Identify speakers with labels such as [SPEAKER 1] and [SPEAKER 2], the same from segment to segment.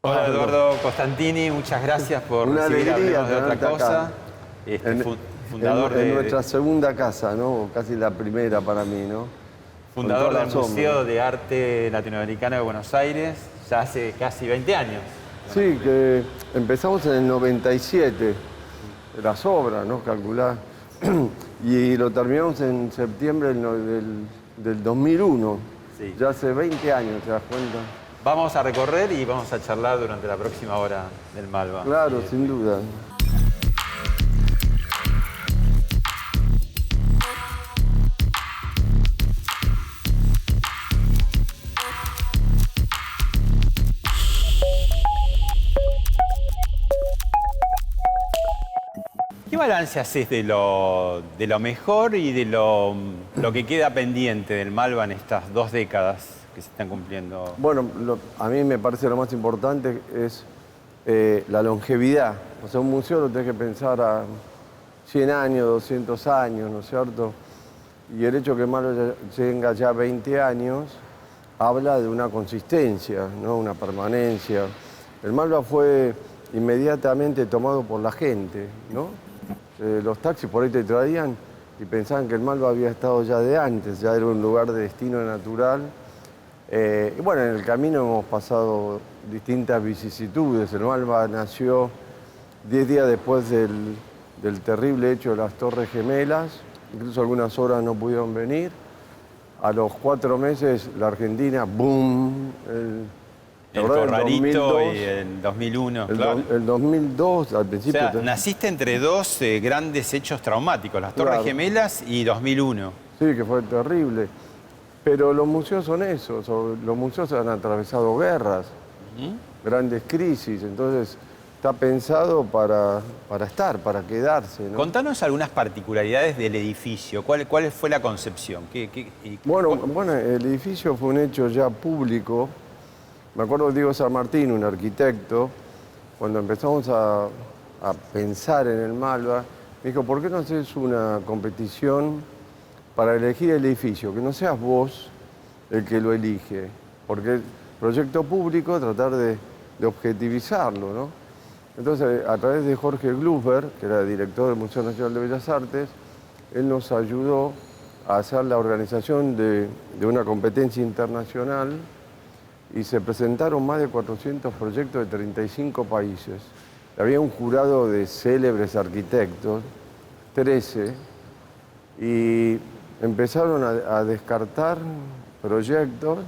[SPEAKER 1] Hola Eduardo Costantini, muchas gracias por
[SPEAKER 2] Una
[SPEAKER 1] recibir
[SPEAKER 2] alegría
[SPEAKER 1] Hablemos de otra
[SPEAKER 2] tenerte
[SPEAKER 1] cosa.
[SPEAKER 2] acá.
[SPEAKER 1] Fundador
[SPEAKER 2] En nuestra segunda casa, ¿no? Casi la primera para mí, ¿no?
[SPEAKER 1] fundador del
[SPEAKER 2] asombro.
[SPEAKER 1] Museo de Arte Latinoamericano de Buenos Aires, ya hace casi 20 años.
[SPEAKER 2] Sí, que empezamos en el 97, las obras, ¿no? Calculá. Y lo terminamos en septiembre del 2001.
[SPEAKER 1] Sí.
[SPEAKER 2] Ya hace 20 años, ¿te das cuenta?
[SPEAKER 1] Vamos a recorrer y vamos a charlar durante la próxima hora del Malva.
[SPEAKER 2] Claro, sin duda.
[SPEAKER 1] ¿Qué balance haces de lo mejor y de lo que queda pendiente del Malva en estas 2 décadas que se están cumpliendo?
[SPEAKER 2] Bueno, a mí me parece lo más importante es la longevidad. O sea, un museo lo tenés que pensar a 100 años, 200 años, ¿no es cierto? Y el hecho que Malva tenga ya 20 años habla de una consistencia, ¿no? Una permanencia. El Malva fue inmediatamente tomado por la gente, ¿no? Los taxis por ahí te traían y pensaban que el Malva había estado ya de antes, ya era un lugar de destino natural. Y bueno, en el camino hemos pasado distintas vicisitudes. El Malva nació 10 días después del terrible hecho de las Torres Gemelas. Incluso algunas horas no pudieron venir. A los 4 meses la Argentina, ¡boom!
[SPEAKER 1] El Corralito y el 2001, claro.
[SPEAKER 2] El 2002, al principio...
[SPEAKER 1] O sea, naciste entre 2 grandes hechos traumáticos, las Torres
[SPEAKER 2] Claro.
[SPEAKER 1] Gemelas y 2001.
[SPEAKER 2] Sí, que fue terrible. Pero los museos son eso, los museos han atravesado guerras, grandes crisis, entonces está pensado para estar, para quedarse, ¿no?
[SPEAKER 1] Contanos algunas particularidades del edificio. ¿Cuál fue la concepción?
[SPEAKER 2] Bueno, el edificio fue un hecho ya público. Me acuerdo de Diego San Martín, un arquitecto, cuando empezamos a pensar en el Malva, me dijo, ¿por qué no haces una competición para elegir el edificio? Que no seas vos el que lo elige, porque el proyecto público, tratar de objetivizarlo, ¿no? Entonces, a través de Jorge Gluber, que era director del Museo Nacional de Bellas Artes, él nos ayudó a hacer la organización de una competencia internacional y se presentaron más de 400 proyectos de 35 países. Había un jurado de célebres arquitectos, 13, y empezaron a descartar proyectos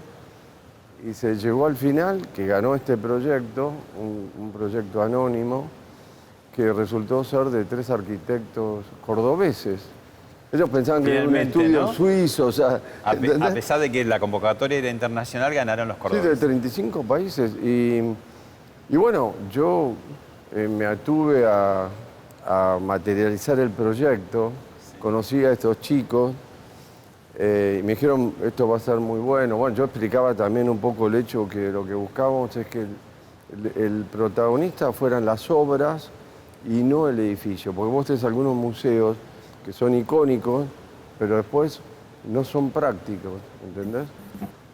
[SPEAKER 2] y se llegó al final que ganó este proyecto, un proyecto anónimo, que resultó ser de 3 arquitectos cordobeses. Ellos pensaban que era un estudio, ¿no? Suizo, o sea...
[SPEAKER 1] A pesar de que la convocatoria era internacional, ganaron los cordobeses.
[SPEAKER 2] Sí, de 35 países. Y bueno, yo me atuve a materializar el proyecto. Sí. Conocí a estos chicos y me dijeron, esto va a ser muy bueno. Bueno, yo explicaba también un poco el hecho que lo que buscábamos es que el protagonista fueran las obras y no el edificio. Porque vos tenés algunos museos que son icónicos, pero después no son prácticos, ¿entendés?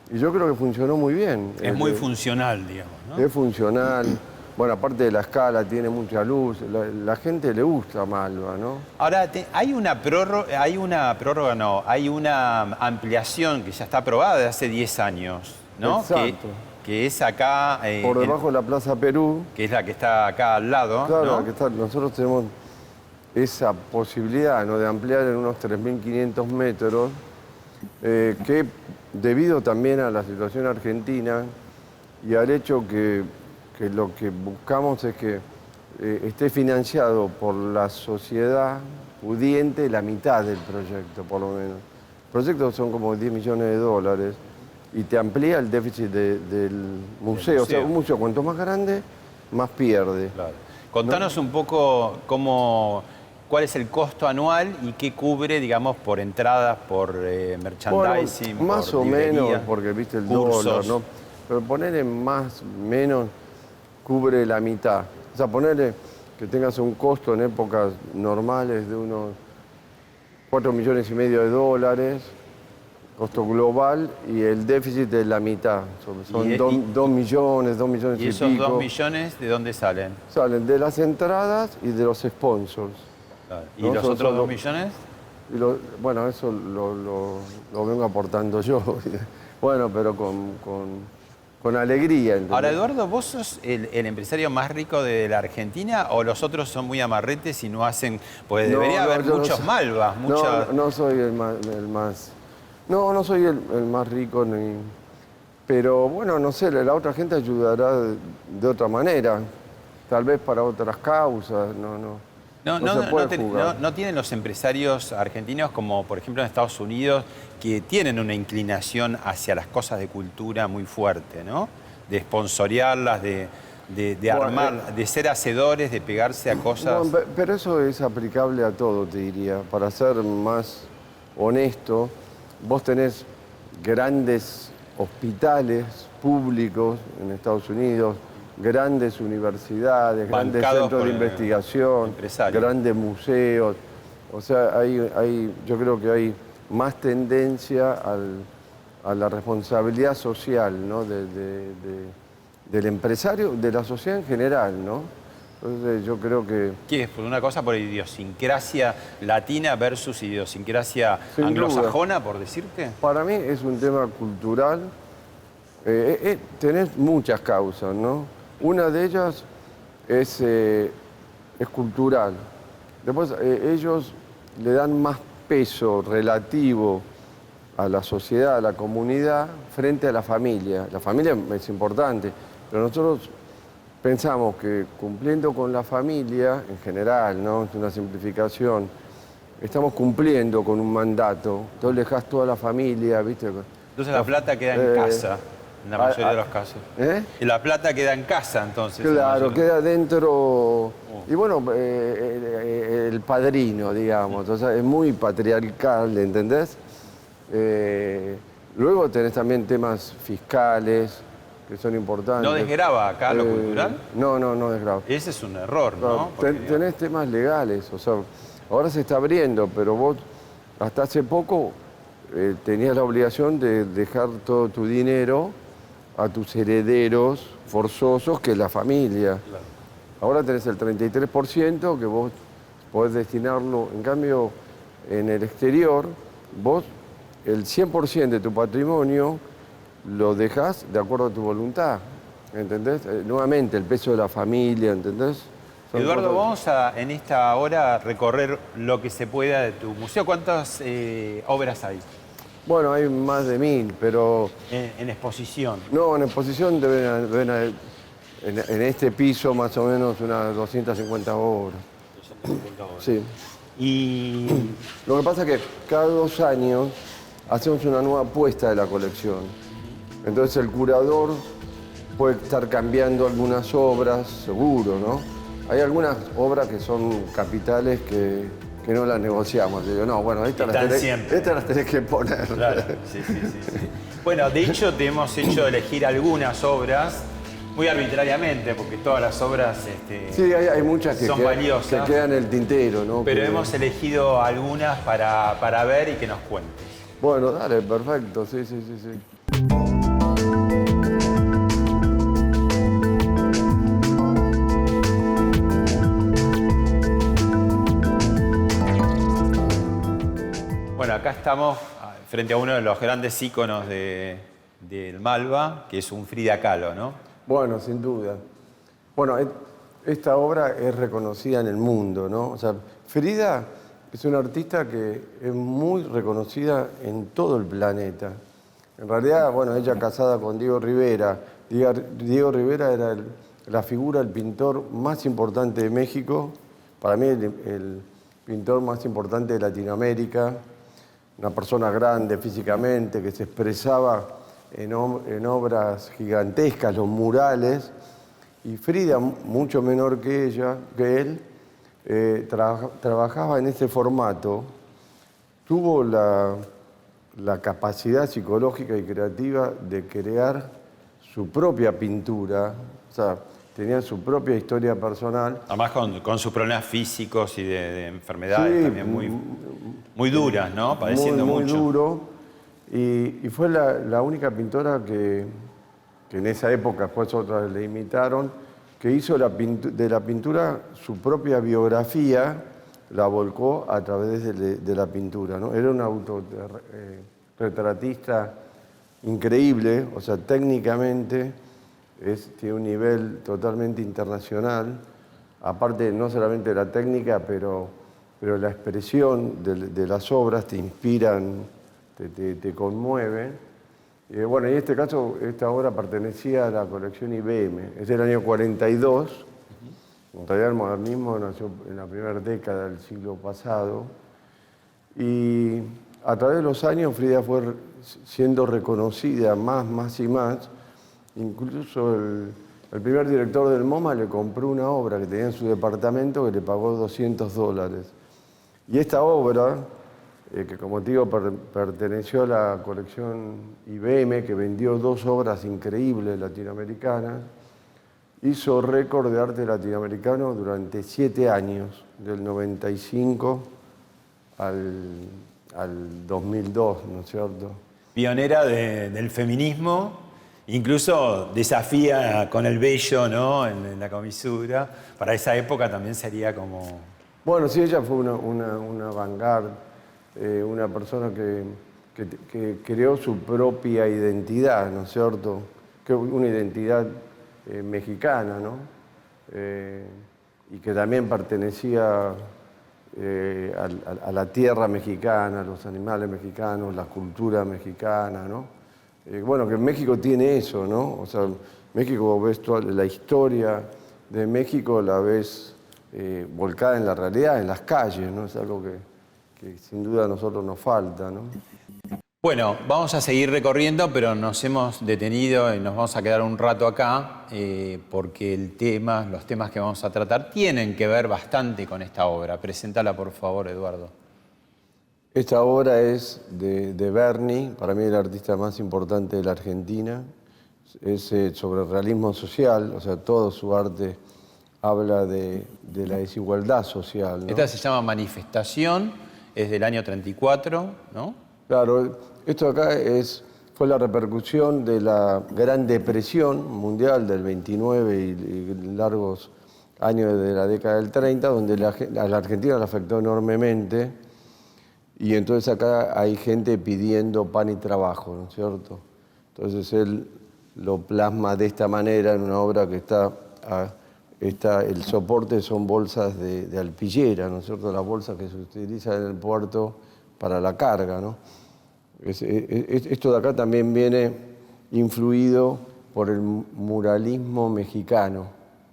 [SPEAKER 2] Y yo creo que funcionó muy bien.
[SPEAKER 1] Es muy funcional, digamos, ¿no?
[SPEAKER 2] Es funcional. Bueno, aparte de la escala, tiene mucha luz. La gente le gusta Malva, ¿no?
[SPEAKER 1] Ahora, hay una ampliación que ya está aprobada de hace 10 años, ¿no?
[SPEAKER 2] Exacto.
[SPEAKER 1] Que es acá...
[SPEAKER 2] por debajo de la Plaza Perú.
[SPEAKER 1] Que es la que está acá al lado,
[SPEAKER 2] claro,
[SPEAKER 1] ¿no?
[SPEAKER 2] La que está, nosotros tenemos esa posibilidad, ¿no?, de ampliar en unos 3.500 metros, que debido también a la situación argentina y al hecho que lo que buscamos es que esté financiado por la sociedad pudiente la mitad del proyecto, por lo menos. El proyecto son como 10 millones de dólares y te amplía el déficit del museo. O sea, un museo cuanto más grande, más pierde.
[SPEAKER 1] Claro. Contanos, ¿no?, un poco cuál es el costo anual y qué cubre, digamos, por entradas, por merchandising,
[SPEAKER 2] bueno, más
[SPEAKER 1] por
[SPEAKER 2] o
[SPEAKER 1] librería,
[SPEAKER 2] menos, porque viste el
[SPEAKER 1] cursos.
[SPEAKER 2] dólar, ¿no? Pero ponerle más o menos cubre la mitad. O sea, ponerle que tengas un costo en épocas normales de unos 4,5 millones de dólares, costo global, y el déficit es la mitad. Son
[SPEAKER 1] Y-
[SPEAKER 2] 2 millones, 2 millones
[SPEAKER 1] ¿Y
[SPEAKER 2] y
[SPEAKER 1] esos
[SPEAKER 2] pico.
[SPEAKER 1] 2 millones de dónde salen?
[SPEAKER 2] Salen de las entradas y de los sponsors.
[SPEAKER 1] ¿Y
[SPEAKER 2] No,
[SPEAKER 1] los
[SPEAKER 2] son
[SPEAKER 1] otros
[SPEAKER 2] solo-
[SPEAKER 1] 2 millones?
[SPEAKER 2] Y bueno, eso lo vengo aportando yo. Bueno, pero con alegría. ¿entendés?
[SPEAKER 1] Ahora, Eduardo, ¿vos sos el empresario más rico de la Argentina o los otros son muy amarretes y no hacen? Pues
[SPEAKER 2] No,
[SPEAKER 1] debería
[SPEAKER 2] no,
[SPEAKER 1] haber
[SPEAKER 2] yo no
[SPEAKER 1] muchos
[SPEAKER 2] soy-
[SPEAKER 1] malvas, muchas...
[SPEAKER 2] No soy el más. No, no soy el más rico, pero bueno, no sé, la otra gente ayudará de otra manera. Tal vez para otras causas, no se puede jugar.
[SPEAKER 1] no tienen los empresarios argentinos, como por ejemplo en Estados Unidos, que tienen una inclinación hacia las cosas de cultura muy fuerte, ¿no? De sponsorearlas, de
[SPEAKER 2] Bueno,
[SPEAKER 1] armar, de ser hacedores, de pegarse a cosas.
[SPEAKER 2] No, pero eso es aplicable a todo, te diría. Para ser más honesto, vos tenés grandes hospitales públicos en Estados Unidos, grandes universidades, grandes
[SPEAKER 1] Bancados
[SPEAKER 2] centros
[SPEAKER 1] por
[SPEAKER 2] de investigación,
[SPEAKER 1] empresarios.
[SPEAKER 2] grandes museos. O sea, yo creo que hay más tendencia a la responsabilidad social, ¿no? Del empresario, de la sociedad en general, ¿no? Entonces yo creo que...
[SPEAKER 1] ¿Qué es? ¿Por una cosa por idiosincrasia latina versus idiosincrasia
[SPEAKER 2] Sin
[SPEAKER 1] anglosajona, por decirte?
[SPEAKER 2] Para mí es un tema cultural. Tenés muchas causas, ¿no? Una de ellas es cultural. Después ellos le dan más peso relativo a la sociedad, a la comunidad, frente a la familia. La familia es importante, pero nosotros pensamos que cumpliendo con la familia, en general, ¿no? Es una simplificación, estamos cumpliendo con un mandato. Entonces dejás toda la familia, ¿viste?
[SPEAKER 1] Entonces la plata queda en casa, en la mayoría de los casos.
[SPEAKER 2] ¿Eh?
[SPEAKER 1] Y la plata queda en casa, entonces. en la
[SPEAKER 2] Claro,
[SPEAKER 1] mayoría.
[SPEAKER 2] queda dentro. Y bueno, el padrino, digamos. O sea, es muy patriarcal, ¿entendés? Luego tenés también temas fiscales que son importantes.
[SPEAKER 1] ¿No desgrava acá lo cultural?
[SPEAKER 2] No desgrava.
[SPEAKER 1] Ese es un error, ¿no?
[SPEAKER 2] Claro,
[SPEAKER 1] Porque,
[SPEAKER 2] tenés temas legales, o sea, ahora se está abriendo, pero vos hasta hace poco tenías la obligación de dejar todo tu dinero a tus herederos forzosos, que es la familia.
[SPEAKER 1] Claro.
[SPEAKER 2] Ahora tenés el 33% que vos podés destinarlo, en cambio, en el exterior, vos el 100% de tu patrimonio lo dejás de acuerdo a tu voluntad, ¿entendés? Nuevamente, el peso de la familia, ¿entendés? Son
[SPEAKER 1] Eduardo,
[SPEAKER 2] cosas-
[SPEAKER 1] vamos a en esta hora recorrer lo que se pueda de tu museo. ¿Cuántas obras hay
[SPEAKER 2] Bueno, hay más de 1000, pero
[SPEAKER 1] en exposición?
[SPEAKER 2] no, en exposición deben haber, en este piso más o menos unas 250 obras. Sí.
[SPEAKER 1] Y
[SPEAKER 2] Lo que pasa es que cada 2 años hacemos una nueva apuesta de la colección. Entonces el curador puede estar cambiando algunas obras, seguro, ¿no? Hay algunas obras que son capitales que no las negociamos. Digo, no, bueno,
[SPEAKER 1] Están siempre.
[SPEAKER 2] estas las tenés que poner.
[SPEAKER 1] claro, sí. Bueno, de hecho te hemos hecho elegir algunas obras muy arbitrariamente, porque todas las obras
[SPEAKER 2] Sí, hay muchas que
[SPEAKER 1] son valiosas.
[SPEAKER 2] que quedan en el tintero, ¿no?
[SPEAKER 1] Pero
[SPEAKER 2] Que-
[SPEAKER 1] hemos elegido algunas para ver y que nos cuentes.
[SPEAKER 2] Bueno, dale, perfecto, sí.
[SPEAKER 1] Bueno, acá estamos frente a uno de los grandes íconos del Malva, que es un Frida Kahlo, ¿no?
[SPEAKER 2] Bueno, sin duda. Bueno, esta obra es reconocida en el mundo, ¿no? O sea, Frida es una artista que es muy reconocida en todo el planeta. En realidad, bueno, ella casada con Diego Rivera. Diego Rivera era la figura, el pintor más importante de México, para mí el pintor más importante de Latinoamérica, una persona grande físicamente, que se expresaba en obras gigantescas, los murales, y Frida, mucho menor que él, trabajaba en ese formato, tuvo la capacidad psicológica y creativa de crear su propia pintura, o sea, tenía su propia historia personal.
[SPEAKER 1] Además con sus problemas físicos y de enfermedades
[SPEAKER 2] Sí,
[SPEAKER 1] también muy duras, ¿no? Padeciendo
[SPEAKER 2] muy
[SPEAKER 1] mucho.
[SPEAKER 2] duro. Y fue la única pintora que en esa época, después otras le imitaron, que hizo de la pintura su propia biografía, la volcó a través de la pintura, ¿no? Era un autorretratista increíble, o sea, técnicamente tiene un nivel totalmente internacional, aparte no solamente de la técnica, pero la expresión de las obras te inspiran, te conmueven. Bueno, en este caso, esta obra pertenecía a la colección IBM, es del año 42, en realidad el modernismo nació en la primera década del siglo pasado, y a través de los años Frida fue siendo reconocida más y más. Incluso el primer director del MoMA le compró una obra que tenía en su departamento que le pagó $200. Y esta obra, que como te digo perteneció a la colección IBM, que vendió 2 obras increíbles latinoamericanas, hizo récord de arte latinoamericano durante 7 años, del 95 al 2002, ¿no es cierto?
[SPEAKER 1] Pionera del feminismo, incluso desafía con el vello, ¿no? en la comisura. Para esa época también sería como...
[SPEAKER 2] Bueno, sí, ella fue una vanguard, una persona que creó su propia identidad, ¿no es cierto? Una identidad mexicana, ¿no? Y que también pertenecía a la tierra mexicana, a los animales mexicanos, la cultura mexicana, ¿no? Bueno, que México tiene eso, ¿no? O sea, México, ves toda la historia de México, la ves volcada en la realidad, en las calles, ¿no? Es algo que sin duda a nosotros nos falta, ¿no?
[SPEAKER 1] Bueno, vamos a seguir recorriendo, pero nos hemos detenido y nos vamos a quedar un rato acá porque los temas que vamos a tratar tienen que ver bastante con esta obra. Preséntala, por favor, Eduardo.
[SPEAKER 2] Esta obra es de Berni, para mí el artista más importante de la Argentina. Es sobre el realismo social, o sea, todo su arte habla de la desigualdad social, ¿no?
[SPEAKER 1] Esta se llama Manifestación, es del año 34, ¿no?
[SPEAKER 2] Claro, esto acá fue la repercusión de la Gran Depresión Mundial del 29 y largos años de la década del 30, donde a la Argentina la afectó enormemente. Y entonces acá hay gente pidiendo pan y trabajo, ¿no es cierto? Entonces él lo plasma de esta manera en una obra que el soporte son bolsas de alpillera, ¿no es cierto? Las bolsas que se utilizan en el puerto para la carga, ¿no? Esto de acá también viene influido por el muralismo mexicano,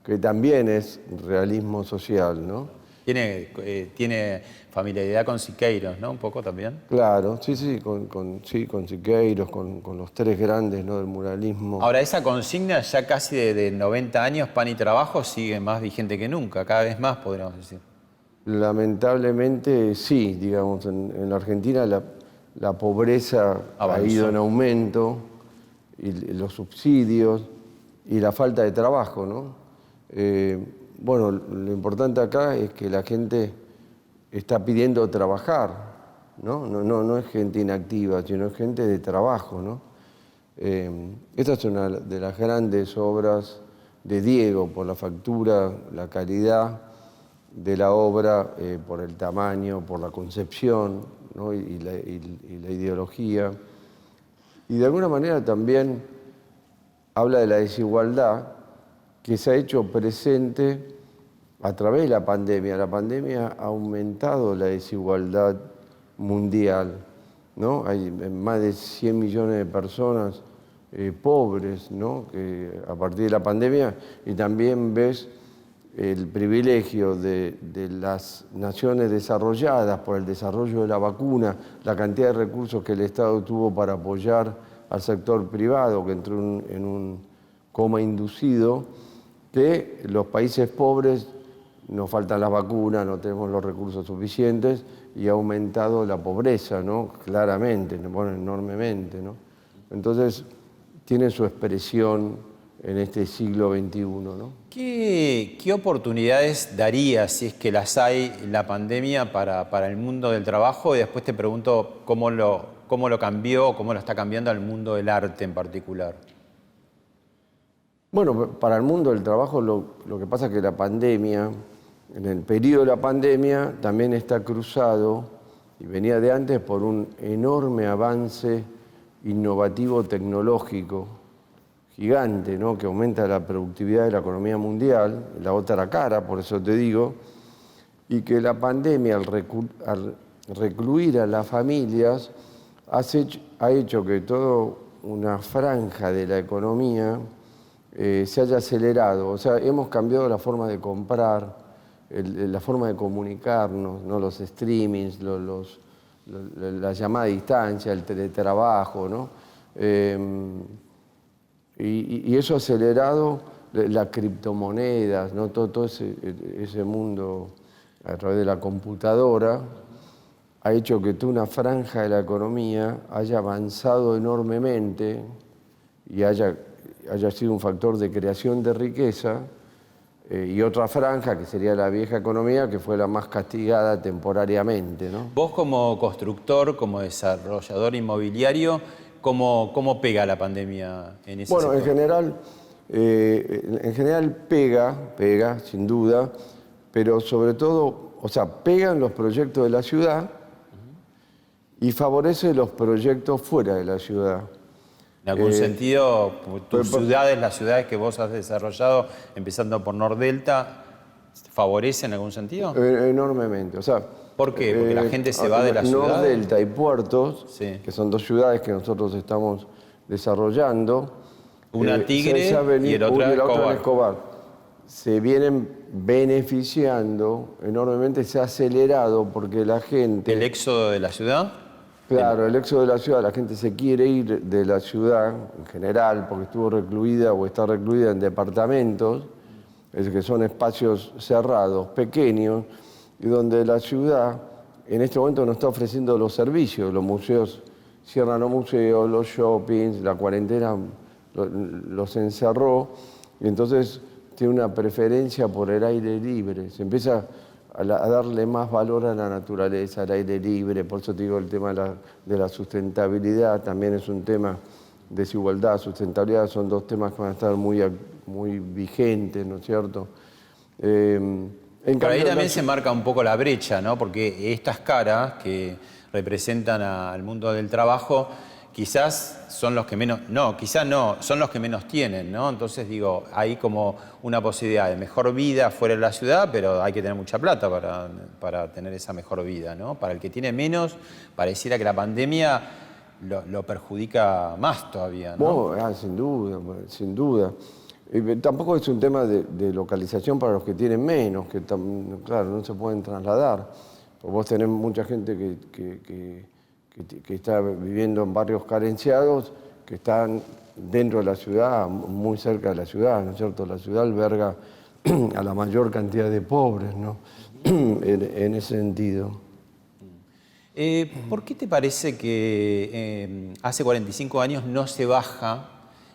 [SPEAKER 2] que también es realismo social, ¿no?
[SPEAKER 1] Tiene familiaridad con Siqueiros, ¿no? Un poco también.
[SPEAKER 2] Claro, sí, con Siqueiros, con los 3 grandes, ¿no? Del muralismo.
[SPEAKER 1] Ahora, esa consigna ya casi de 90 años, pan y trabajo, sigue más vigente que nunca, cada vez más, podríamos decir.
[SPEAKER 2] Lamentablemente sí, digamos, en la Argentina la pobreza ha ido en aumento, y los subsidios y la falta de trabajo, ¿no? Bueno, lo importante acá es que la gente está pidiendo trabajar, ¿no? No es gente inactiva, sino es gente de trabajo, ¿no? Esta es una de las grandes obras de Diego, por la factura, la calidad de la obra, por el tamaño, por la concepción, ¿no? y la ideología. Y de alguna manera también habla de la desigualdad que se ha hecho presente a través de la pandemia. La pandemia ha aumentado la desigualdad mundial, ¿no? Hay más de 100 millones de personas pobres, ¿no? Que a partir de la pandemia, y también ves el privilegio de las naciones desarrolladas por el desarrollo de la vacuna, la cantidad de recursos que el Estado tuvo para apoyar al sector privado, que entró en un coma inducido, que los países pobres nos faltan las vacunas, no tenemos los recursos suficientes y ha aumentado la pobreza, ¿no? Claramente, bueno, enormemente, ¿no? Entonces, tiene su expresión en este siglo XXI, ¿no?
[SPEAKER 1] ¿Qué oportunidades daría, si es que las hay, la pandemia para el mundo del trabajo? Y después te pregunto cómo lo cómo lo cambió, cómo lo está cambiando al mundo del arte en particular.
[SPEAKER 2] Bueno, para el mundo del trabajo lo que pasa es que la pandemia, en el periodo de la pandemia, también está cruzado, y venía de antes, por un enorme avance innovativo tecnológico gigante, ¿no? Que aumenta la productividad de la economía mundial, la otra cara, por eso te digo, y que la pandemia, al recluir a las familias, ha hecho que toda una franja de la economía se haya acelerado. O sea, hemos cambiado la forma de comprar, la forma de comunicarnos, ¿no? Los streamings, la llamada a distancia, el teletrabajo, ¿no? Y eso ha acelerado las criptomonedas, ¿no? Todo ese mundo a través de la computadora ha hecho que toda una franja de la economía haya avanzado enormemente y haya sido un factor de creación de riqueza, y otra franja, que sería la vieja economía, que fue la más castigada temporariamente, ¿no?
[SPEAKER 1] Vos como constructor, como desarrollador inmobiliario, ¿cómo pega la pandemia en ese sector?
[SPEAKER 2] En general pega, sin duda, pero sobre todo, o sea, pegan los proyectos de la ciudad y favorece los proyectos fuera de la ciudad.
[SPEAKER 1] En algún sentido, tus ciudades, las ciudades que vos has desarrollado, empezando por Nordelta, ¿favorecen en algún sentido?
[SPEAKER 2] Enormemente. O sea,
[SPEAKER 1] ¿por qué? Porque la gente se va de la ciudad.
[SPEAKER 2] Nordelta y Puertos,
[SPEAKER 1] sí,
[SPEAKER 2] que son dos ciudades que nosotros estamos desarrollando.
[SPEAKER 1] Una Tigre y el otro
[SPEAKER 2] Escobar. Se vienen beneficiando enormemente, se ha acelerado porque la gente...
[SPEAKER 1] ¿El éxodo de la ciudad?
[SPEAKER 2] Claro, el éxodo de la ciudad, la gente se quiere ir de la ciudad en general porque estuvo recluida o está recluida en departamentos, que son espacios cerrados, pequeños, y donde la ciudad en este momento no está ofreciendo los servicios. Los museos cierran los museos, los shoppings, la cuarentena los encerró, y entonces tiene una preferencia por el aire libre. Se empieza a darle más valor a la naturaleza, al aire libre. Por eso te digo, el tema de la sustentabilidad también es un tema. Desigualdad, sustentabilidad son dos temas que van a estar muy vigentes, ¿no es cierto?
[SPEAKER 1] Por ahí también se marca un poco la brecha, ¿no? Porque estas caras que representan al mundo del trabajo quizás son los que menos, son los que menos tienen, ¿no? Entonces digo, hay como una posibilidad de mejor vida fuera de la ciudad, pero hay que tener mucha plata para tener esa mejor vida, ¿no? Para el que tiene menos, pareciera que la pandemia lo perjudica más todavía, ¿no?
[SPEAKER 2] Sin duda, sin duda. Tampoco es un tema de localización para los que tienen menos, que claro, no se pueden trasladar. Vos tenés mucha gente que está viviendo en barrios carenciados, que están dentro de la ciudad, muy cerca de la ciudad, ¿no es cierto? La ciudad alberga a la mayor cantidad de pobres, ¿no? En ese sentido.
[SPEAKER 1] ¿Por qué te parece que hace 45 años no se baja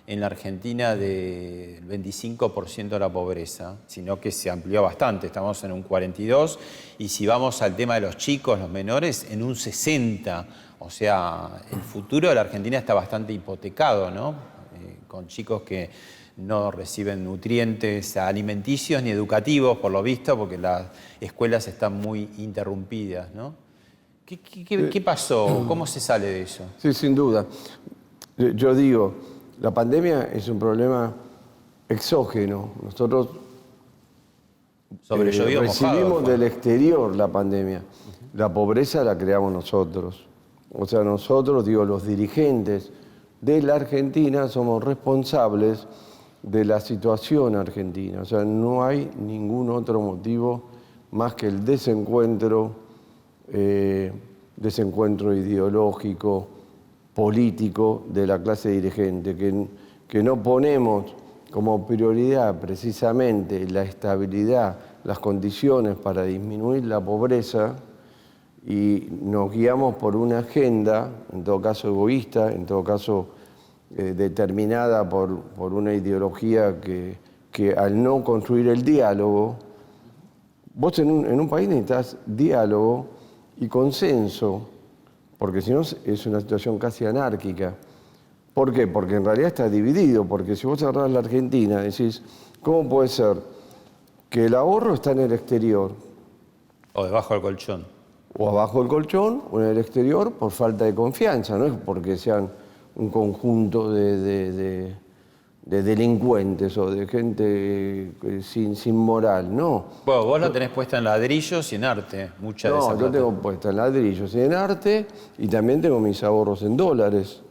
[SPEAKER 1] en la Argentina del 25% de la pobreza, sino que se amplió bastante? Estamos en un 42%, y si vamos al tema de los chicos, los menores, en un 60%. O sea, el futuro de la Argentina está bastante hipotecado, ¿no? Con chicos que no reciben nutrientes alimenticios ni educativos, por lo visto, porque las escuelas están muy interrumpidas, ¿no? ¿Qué pasó? ¿Cómo se sale de eso?
[SPEAKER 2] Sí, sin duda. Yo digo, la pandemia es un problema exógeno. Nosotros recibimos del exterior la pandemia. La pobreza la creamos nosotros. O sea, nosotros, digo, los dirigentes de la Argentina somos responsables de la situación argentina. O sea, no hay ningún otro motivo más que el desencuentro ideológico, político de la clase dirigente, que no ponemos como prioridad precisamente la estabilidad, las condiciones para disminuir la pobreza, y nos guiamos por una agenda, en todo caso egoísta, en todo caso determinada por una ideología que al no construir el diálogo, vos en un país necesitas diálogo y consenso porque si no es una situación casi anárquica. ¿Por qué? Porque en realidad está dividido, porque si vos agarrás la Argentina, decís, ¿cómo puede ser que el ahorro está en el exterior?
[SPEAKER 1] O debajo del colchón.
[SPEAKER 2] O abajo del colchón o en el exterior por falta de confianza, no es porque sean un conjunto de delincuentes o de gente sin moral, no.
[SPEAKER 1] Bueno, vos la tenés puesta en ladrillos y en arte, mucha de esa
[SPEAKER 2] No, yo
[SPEAKER 1] plata.
[SPEAKER 2] tengo puesta en ladrillos y en arte y también tengo mis ahorros en dólares.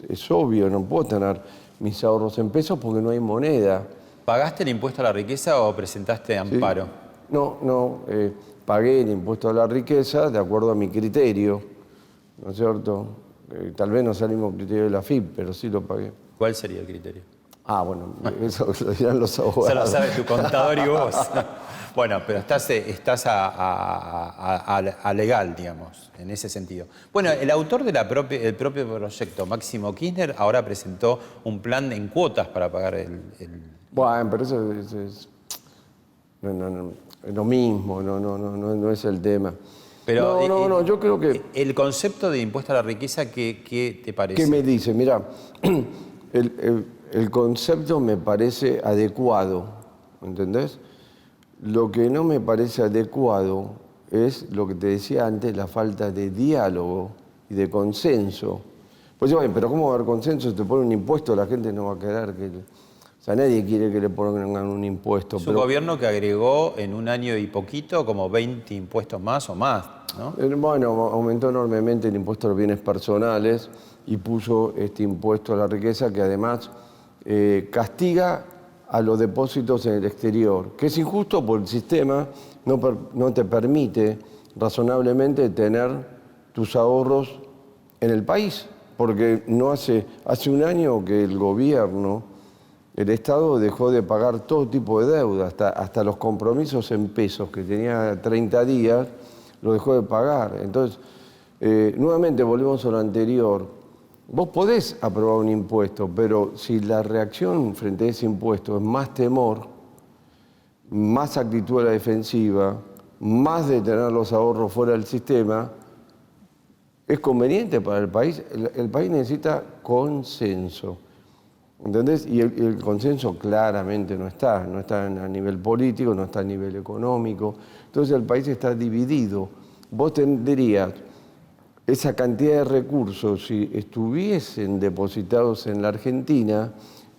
[SPEAKER 2] Es obvio, no puedo tener mis ahorros en pesos porque no hay moneda.
[SPEAKER 1] ¿Pagaste el impuesto a la riqueza o presentaste
[SPEAKER 2] ¿Sí?
[SPEAKER 1] amparo?
[SPEAKER 2] No, pagué el impuesto a la riqueza de acuerdo a mi criterio, ¿no es cierto? Tal vez no sea el mismo criterio de la FIP, pero sí lo pagué.
[SPEAKER 1] ¿Cuál sería el criterio?
[SPEAKER 2] Ah, bueno, eso lo dirán los abogados.
[SPEAKER 1] Eso lo sabe tu contador y vos. Bueno, pero estás a legal, digamos, en ese sentido. Bueno, el autor del propio proyecto, Máximo Kirchner, ahora presentó un plan en cuotas para pagar el...
[SPEAKER 2] Bueno, pero eso es lo mismo, no es el tema.
[SPEAKER 1] Pero,
[SPEAKER 2] No, yo creo que...
[SPEAKER 1] El concepto de impuesto a la riqueza, ¿qué te parece?
[SPEAKER 2] ¿Qué me dice? Mira, el concepto me parece adecuado, ¿entendés? Lo que no me parece adecuado es lo que te decía antes, la falta de diálogo y de consenso. Pues bueno, pero ¿cómo va a haber consenso? Si te ponen un impuesto, la gente no va a querer que... O sea, nadie quiere que le pongan un impuesto.
[SPEAKER 1] Es un gobierno que agregó en un año y poquito como 20 impuestos más o más, ¿no?
[SPEAKER 2] Bueno, aumentó enormemente el impuesto a los bienes personales y puso este impuesto a la riqueza que además castiga a los depósitos en el exterior, que es injusto porque el sistema no te permite razonablemente tener tus ahorros en el país, porque no hace un año que el gobierno, el Estado dejó de pagar todo tipo de deuda, hasta los compromisos en pesos que tenía 30 días, lo dejó de pagar. Entonces, nuevamente volvemos a lo anterior. Vos podés aprobar un impuesto, pero si la reacción frente a ese impuesto es más temor, más actitud a la defensiva, más de tener los ahorros fuera del sistema, es conveniente para el país. El país necesita consenso. ¿Entendés? Y el consenso claramente no está a nivel político, no está a nivel económico. Entonces el país está dividido. Vos tendrías esa cantidad de recursos, si estuviesen depositados en la Argentina,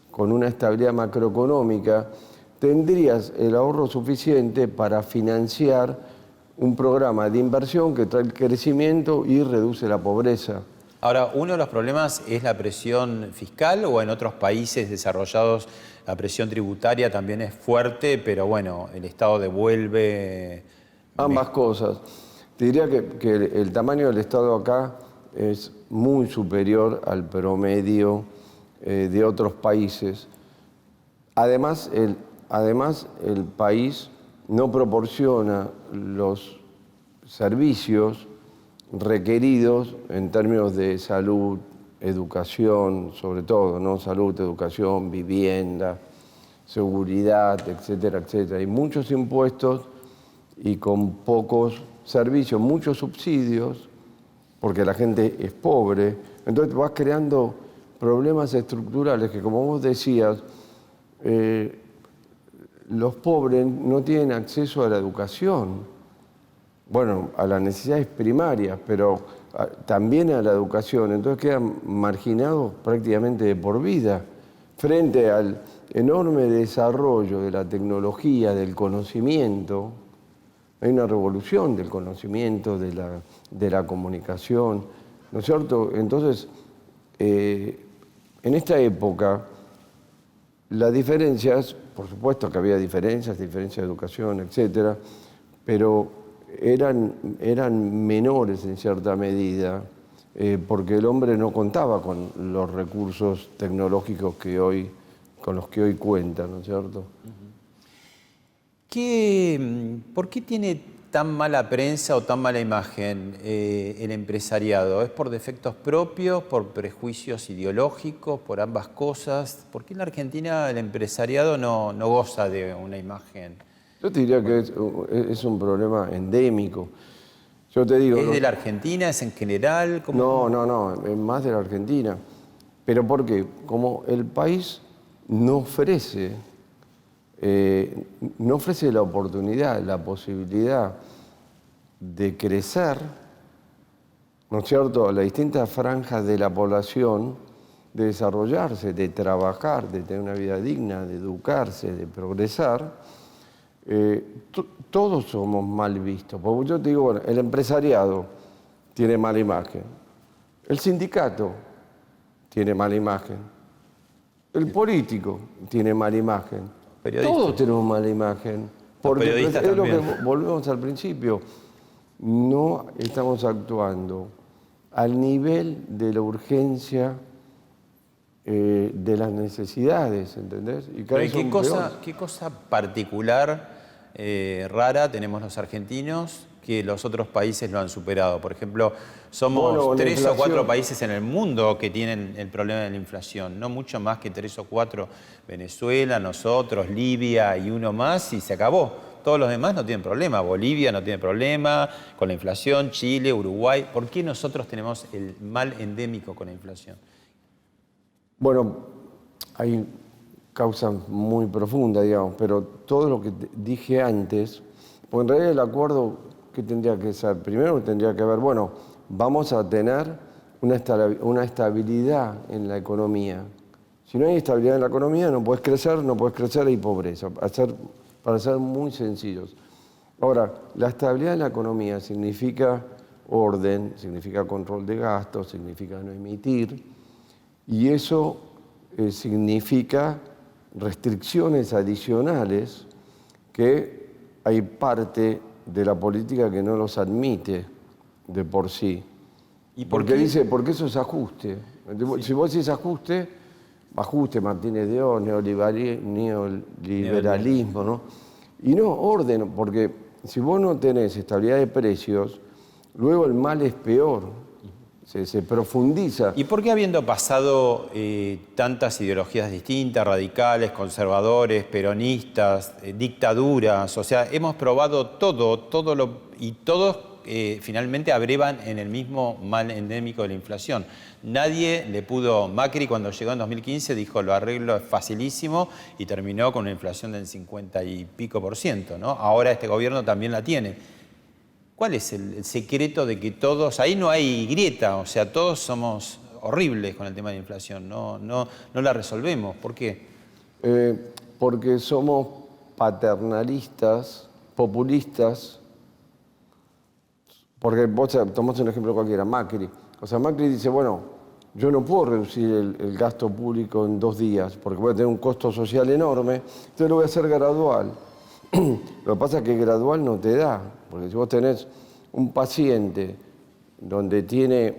[SPEAKER 2] con una estabilidad macroeconómica, tendrías el ahorro suficiente para financiar un programa de inversión que trae el crecimiento y reduce la pobreza.
[SPEAKER 1] Ahora, uno de los problemas es la presión fiscal, o en otros países desarrollados la presión tributaria también es fuerte, pero bueno, el Estado devuelve...
[SPEAKER 2] Ambas cosas. Te diría que el tamaño del Estado acá es muy superior al promedio de otros países. Además, el país no proporciona los servicios requeridos en términos de salud, educación, sobre todo, ¿no? Salud, educación, vivienda, seguridad, etcétera, etcétera. Hay muchos impuestos y con pocos servicios, muchos subsidios, porque la gente es pobre. Entonces vas creando problemas estructurales que, como vos decías, los pobres no tienen acceso a la educación. Bueno, a las necesidades primarias, pero también a la educación. Entonces quedan marginados prácticamente de por vida frente al enorme desarrollo de la tecnología, del conocimiento. Hay una revolución del conocimiento, de la comunicación, ¿no es cierto? Entonces, en esta época, las diferencias, por supuesto que había diferencias de educación, etcétera, pero eran menores en cierta medida, porque el hombre no contaba con los recursos tecnológicos con los que hoy cuenta, ¿no es cierto?
[SPEAKER 1] ¿Por qué tiene tan mala prensa o tan mala imagen el empresariado? ¿Es por defectos propios, por prejuicios ideológicos, por ambas cosas? ¿Por qué en la Argentina el empresariado no goza de una imagen?
[SPEAKER 2] Yo te diría que es un problema endémico. Yo te digo...
[SPEAKER 1] ¿Es de la Argentina? ¿Es en general?
[SPEAKER 2] No, es más de la Argentina. ¿Pero por qué? Como el país no ofrece la oportunidad, la posibilidad de crecer, ¿no es cierto?, las distintas franjas de la población, de desarrollarse, de trabajar, de tener una vida digna, de educarse, de progresar, todos somos mal vistos. Porque yo te digo, bueno, el empresariado tiene mala imagen, el sindicato tiene mala imagen, el político tiene mala imagen, todos tenemos mala imagen. Porque es lo que volvemos al principio, no estamos actuando al nivel de la urgencia de las necesidades, ¿entendés? Y cada vez son peores.
[SPEAKER 1] ¿Qué cosa particular, rara tenemos los argentinos que los otros países lo han superado? Por ejemplo, somos 3 o 4 países en el mundo que tienen el problema de la inflación, no mucho más que 3 o 4, Venezuela, nosotros, Libia y uno más, y se acabó. Todos los demás no tienen problema. Bolivia no tiene problema con la inflación, Chile, Uruguay. ¿Por qué nosotros tenemos el mal endémico con la inflación?
[SPEAKER 2] Bueno, hay causas muy profundas, digamos, pero todo lo que dije antes, pues en realidad el acuerdo, ¿qué tendría que ser? Primero tendría que ver, bueno, vamos a tener una estabilidad en la economía. Si no hay estabilidad en la economía, no puedes crecer, hay pobreza, para ser muy sencillos. Ahora, la estabilidad en la economía significa orden, significa control de gastos, significa no emitir, y eso significa restricciones adicionales que hay parte de la política que no los admite de por sí. ¿Y por qué? Dice, porque eso es ajuste. Sí. Si vos decís ajuste, Martínez de Oz, neoliberalismo, ¿no? Y no orden, porque si vos no tenés estabilidad de precios, luego el mal es peor. Se profundiza.
[SPEAKER 1] ¿Y por qué habiendo pasado tantas ideologías distintas, radicales, conservadores, peronistas, dictaduras, o sea, hemos probado y todos finalmente abrevan en el mismo mal endémico de la inflación? Nadie le pudo, Macri cuando llegó en 2015 dijo lo arreglo es facilísimo y terminó con una inflación del 50 y pico %, ¿no? Ahora este gobierno también la tiene. ¿Cuál es el secreto de que todos, ahí no hay grieta, o sea, todos somos horribles con el tema de la inflación, no la resolvemos? ¿Por qué?
[SPEAKER 2] Porque somos paternalistas, populistas, porque vos tomás un ejemplo cualquiera, Macri. O sea, Macri dice, bueno, yo no puedo reducir el gasto público en 2 días, porque voy a tener un costo social enorme, entonces lo voy a hacer gradual. Lo que pasa es que gradual no te da, porque si vos tenés un paciente donde tiene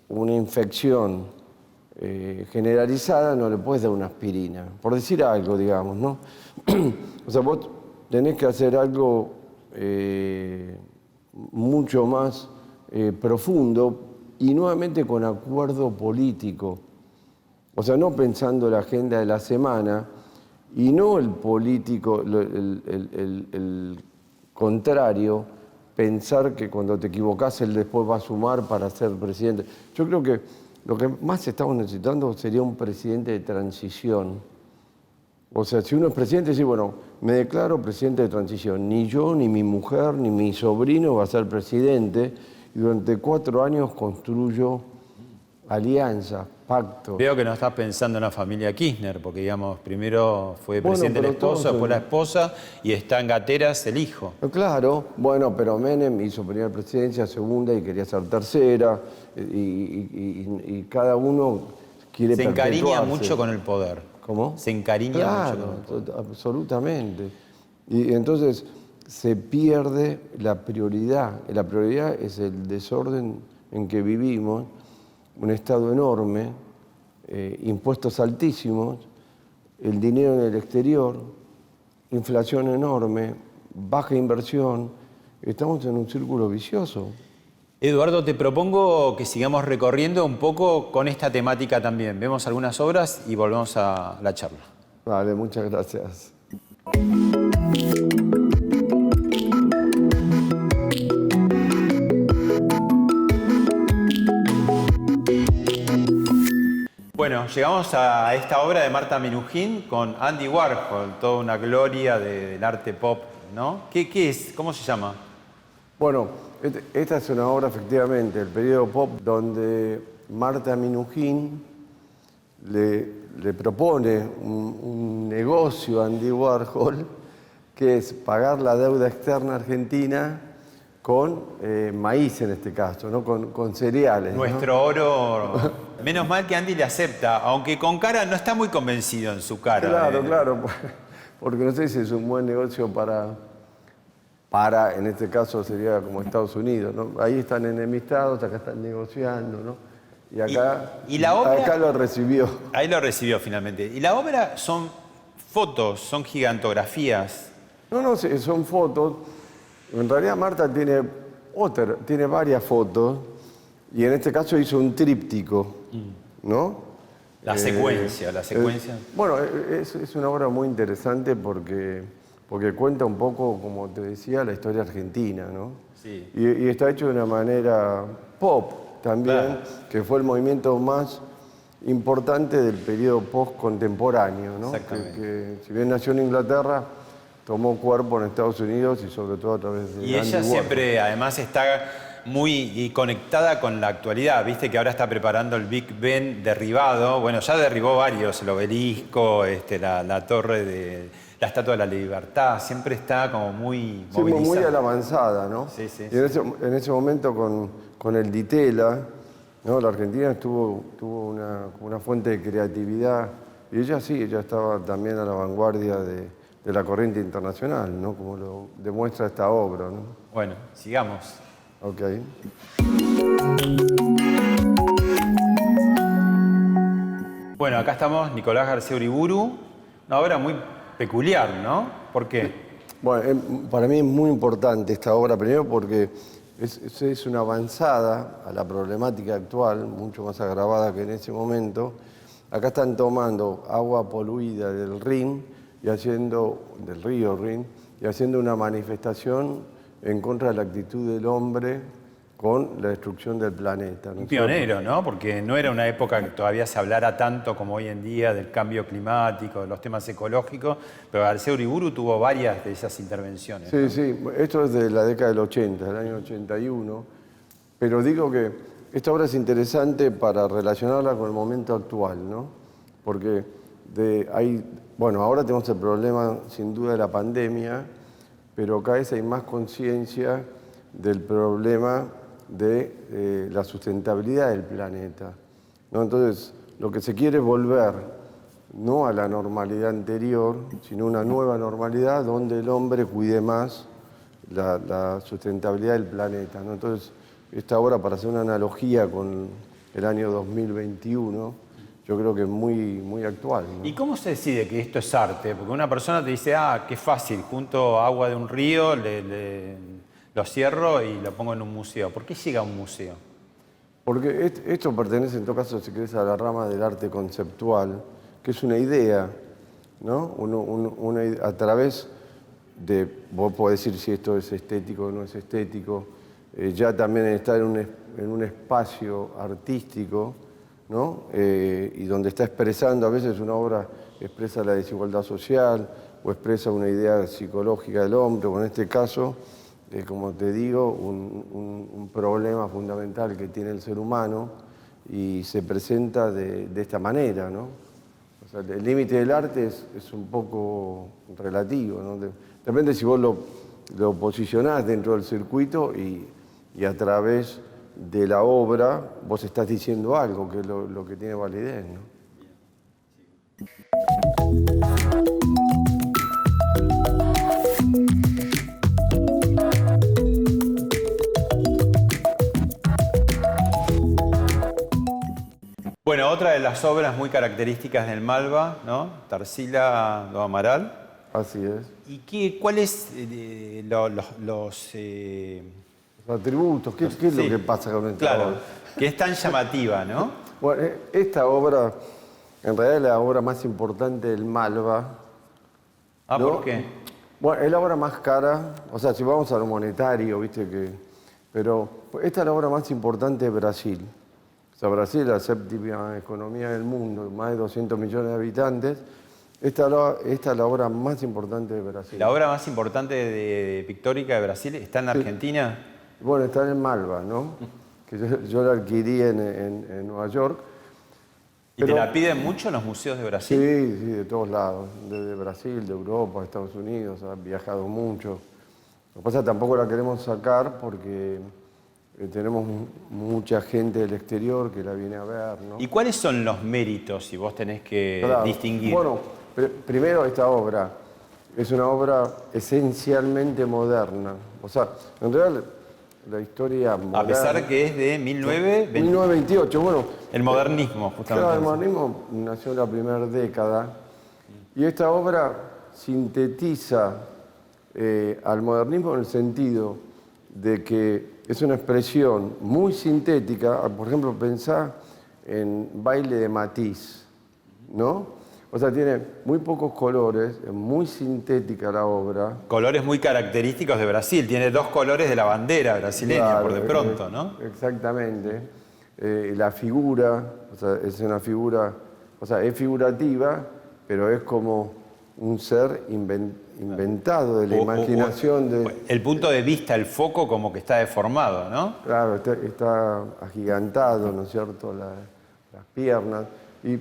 [SPEAKER 2] una infección generalizada, no le puedes dar una aspirina, por decir algo, digamos, ¿no? O sea, vos tenés que hacer algo mucho más profundo y nuevamente con acuerdo político. O sea, no pensando la agenda de la semana, y no el político, el contrario, pensar que cuando te equivocás él después va a sumar para ser presidente. Yo creo que lo que más estamos necesitando sería un presidente de transición. O sea, si uno es presidente, dice, bueno, me declaro presidente de transición. Ni yo, ni mi mujer, ni mi sobrino va a ser presidente. Y durante 4 años construyo alianzas, pactos.
[SPEAKER 1] Veo que no estás pensando en la familia Kirchner, porque digamos, primero fue presidente el esposo, después la esposa, y está en gateras el hijo.
[SPEAKER 2] Claro, bueno, pero Menem hizo primera presidencia, segunda y quería ser tercera, y cada uno quiere perpetuarse.
[SPEAKER 1] Se encariña mucho con el poder.
[SPEAKER 2] ¿Cómo?
[SPEAKER 1] Se encariña mucho con el poder.
[SPEAKER 2] Absolutamente. Y entonces se pierde la prioridad. La prioridad es el desorden en que vivimos, un Estado enorme, impuestos altísimos, el dinero en el exterior, inflación enorme, baja inversión. Estamos en un círculo vicioso.
[SPEAKER 1] Eduardo, te propongo que sigamos recorriendo un poco con esta temática también. Vemos algunas obras y volvemos a la charla.
[SPEAKER 2] Vale, muchas gracias.
[SPEAKER 1] llegamos a esta obra de Marta Minujín con Andy Warhol, toda una gloria del arte pop, ¿no? ¿Qué es? ¿Cómo se llama?
[SPEAKER 2] Bueno, esta es una obra efectivamente del periodo pop donde Marta Minujín le propone un negocio a Andy Warhol que es pagar la deuda externa argentina con maíz en este caso, ¿no? Con cereales.
[SPEAKER 1] Nuestro
[SPEAKER 2] ¿no?
[SPEAKER 1] oro. Menos mal que Andy le acepta, aunque con cara no está muy convencido en su cara.
[SPEAKER 2] Claro, porque no sé si es un buen negocio para, en este caso sería como Estados Unidos, ¿no? Ahí están enemistados, acá están negociando, ¿no? Y acá,
[SPEAKER 1] ¿Y la obra?
[SPEAKER 2] Acá lo recibió.
[SPEAKER 1] Ahí lo recibió finalmente. ¿Y la obra son fotos, son gigantografías?
[SPEAKER 2] No, son fotos. En realidad Marta tiene varias fotos y en este caso hizo un tríptico, ¿no?
[SPEAKER 1] La secuencia.
[SPEAKER 2] Bueno, es una obra muy interesante porque cuenta un poco, como te decía, la historia argentina, ¿no?
[SPEAKER 1] Sí.
[SPEAKER 2] Y está hecho de una manera pop también,
[SPEAKER 1] Claro.
[SPEAKER 2] que fue el movimiento más importante del periodo post-contemporáneo, ¿no?
[SPEAKER 1] Exactamente.
[SPEAKER 2] Que si bien nació en Inglaterra, tomó cuerpo en Estados Unidos y sobre todo a través de
[SPEAKER 1] Y
[SPEAKER 2] Andy
[SPEAKER 1] ella
[SPEAKER 2] Warhol.
[SPEAKER 1] siempre, además, está muy conectada con la actualidad. Viste que ahora está preparando el Big Ben derribado. Bueno, ya derribó varios, el obelisco, la torre de la Estatua de la Libertad. Siempre está como muy
[SPEAKER 2] Sí,
[SPEAKER 1] movilizada.
[SPEAKER 2] muy a la avanzada, ¿no?
[SPEAKER 1] Sí, sí,
[SPEAKER 2] Y en ese momento con el Ditela, ¿no? La Argentina tuvo una fuente de creatividad y ella estaba también a la vanguardia de la corriente internacional, ¿no? Como lo demuestra esta obra, ¿no?
[SPEAKER 1] Bueno, sigamos.
[SPEAKER 2] Ok.
[SPEAKER 1] Bueno, acá estamos, Nicolás García Uriburu. Una obra muy peculiar, ¿no? ¿Por qué?
[SPEAKER 2] Bueno, para mí es muy importante esta obra, primero porque es una avanzada a la problemática actual, mucho más agravada que en ese momento. Acá están tomando agua poluida del Rin del río Rin, y haciendo una manifestación en contra de la actitud del hombre con la destrucción del planeta, ¿no?
[SPEAKER 1] Un pionero, ¿no? Porque no era una época que todavía se hablara tanto como hoy en día del cambio climático, de los temas ecológicos, pero García Uriburu tuvo varias de esas intervenciones.
[SPEAKER 2] Sí, sí, esto es de la década del 80, del año 81, pero digo que esta obra es interesante para relacionarla con el momento actual, ¿no? Porque bueno, ahora tenemos el problema sin duda de la pandemia, pero cada vez hay más conciencia del problema de la sustentabilidad del planeta, ¿no? Entonces, lo que se quiere es volver no a la normalidad anterior, sino una nueva normalidad donde el hombre cuide más la sustentabilidad del planeta, ¿no? Entonces, esta obra, para hacer una analogía con el año 2021, yo creo que es muy actual, ¿no?
[SPEAKER 1] ¿Y cómo se decide que esto es arte? Porque una persona te dice, qué fácil, junto agua de un río, lo cierro y lo pongo en un museo. ¿Por qué llega a un museo?
[SPEAKER 2] Porque esto pertenece, en todo caso, si querés, a la rama del arte conceptual, que es una idea, ¿no? A través de, vos podés decir si esto es estético o no es estético, ya también estar en un espacio artístico, ¿no? Y donde está expresando, a veces una obra expresa la desigualdad social o expresa una idea psicológica del hombre, o en este caso, como te digo, un problema fundamental que tiene el ser humano y se presenta de esta manera, ¿no? O sea, el límite del arte es un poco relativo, ¿no? Depende si vos lo posicionás dentro del circuito y a través de la obra vos estás diciendo algo, que es lo que tiene validez, ¿no?
[SPEAKER 1] Bueno, otra de las obras muy características del Malva, ¿no? Tarsila do Amaral.
[SPEAKER 2] Así es.
[SPEAKER 1] ¿Y cuáles
[SPEAKER 2] Los atributos, ¿qué es lo que pasa con esta
[SPEAKER 1] claro,
[SPEAKER 2] obra?
[SPEAKER 1] que es tan llamativa, ¿no?
[SPEAKER 2] Bueno, esta obra, en realidad es la obra más importante del Malva. ¿No?
[SPEAKER 1] ¿Por qué?
[SPEAKER 2] Bueno, es la obra más cara, o sea, si vamos a lo monetario, viste que... Pero esta es la obra más importante de Brasil. O sea, Brasil es la séptima economía del mundo, más de 200 millones de habitantes. Esta es la obra más importante de Brasil.
[SPEAKER 1] La obra más importante pictórica de Brasil está en la Argentina.
[SPEAKER 2] Bueno, está en Malva, ¿no? Que yo la adquirí en Nueva York.
[SPEAKER 1] ¿Y te la piden mucho en los museos de Brasil?
[SPEAKER 2] Sí, de todos lados. De Brasil, de Europa, de Estados Unidos. Ha viajado mucho. Lo que pasa es que tampoco la queremos sacar porque tenemos mucha gente del exterior que la viene a ver, ¿no?
[SPEAKER 1] ¿Y cuáles son los méritos, si vos tenés que distinguir?
[SPEAKER 2] Bueno, primero esta obra es una obra esencialmente moderna. O sea, en realidad la historia moderna...
[SPEAKER 1] A pesar que es de
[SPEAKER 2] 1928, bueno...
[SPEAKER 1] El modernismo, justamente.
[SPEAKER 2] Claro, el modernismo nació en la primera década y esta obra sintetiza al modernismo en el sentido de que es una expresión muy sintética. Por ejemplo, pensá en Baile de Matisse, ¿no? O sea, tiene muy pocos colores, es muy sintética la obra.
[SPEAKER 1] Colores muy característicos de Brasil, tiene 2 colores de la bandera brasileña,
[SPEAKER 2] Claro,
[SPEAKER 1] por de pronto, ¿no?
[SPEAKER 2] Exactamente. La figura, o sea, es una figura, o sea, es figurativa, pero es como un ser inventado de la imaginación.
[SPEAKER 1] El punto de vista, el foco como que está deformado, ¿no?
[SPEAKER 2] Claro, está agigantado, ¿no es cierto?, las piernas. Y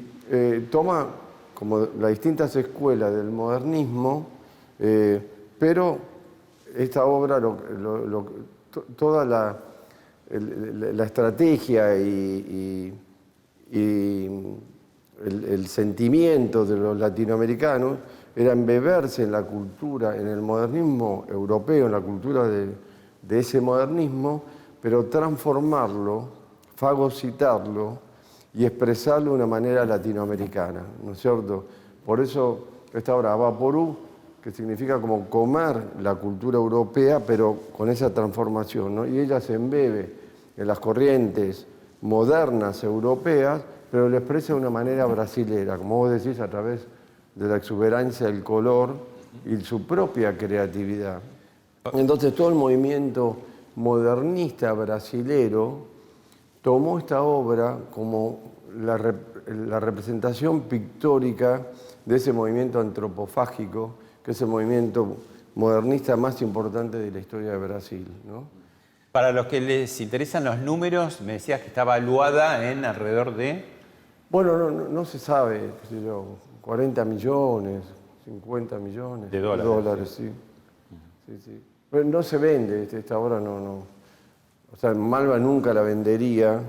[SPEAKER 2] toma como las distintas escuelas del modernismo, pero esta obra, toda la estrategia y el sentimiento de los latinoamericanos era embeberse en la cultura, en el modernismo europeo, en la cultura de ese modernismo, pero transformarlo, fagocitarlo y expresarlo de una manera latinoamericana, ¿no es cierto? Por eso esta obra, Vaporú, que significa como comer la cultura europea, pero con esa transformación, ¿no? Y ella se embebe en las corrientes modernas europeas, pero lo expresa de una manera brasilera, como vos decís, a través de la exuberancia del color y su propia creatividad. Entonces todo el movimiento modernista brasilero tomó esta obra como la representación pictórica de ese movimiento antropofágico, que es el movimiento modernista más importante de la historia de Brasil, ¿no?
[SPEAKER 1] Para los que les interesan los números, me decías que está valuada en alrededor de...
[SPEAKER 2] Bueno, no se sabe, qué sé yo, 40 millones, 50 millones
[SPEAKER 1] de dólares.
[SPEAKER 2] Sí. Sí. Pero no se vende, esta obra no. O sea, Malva nunca la vendería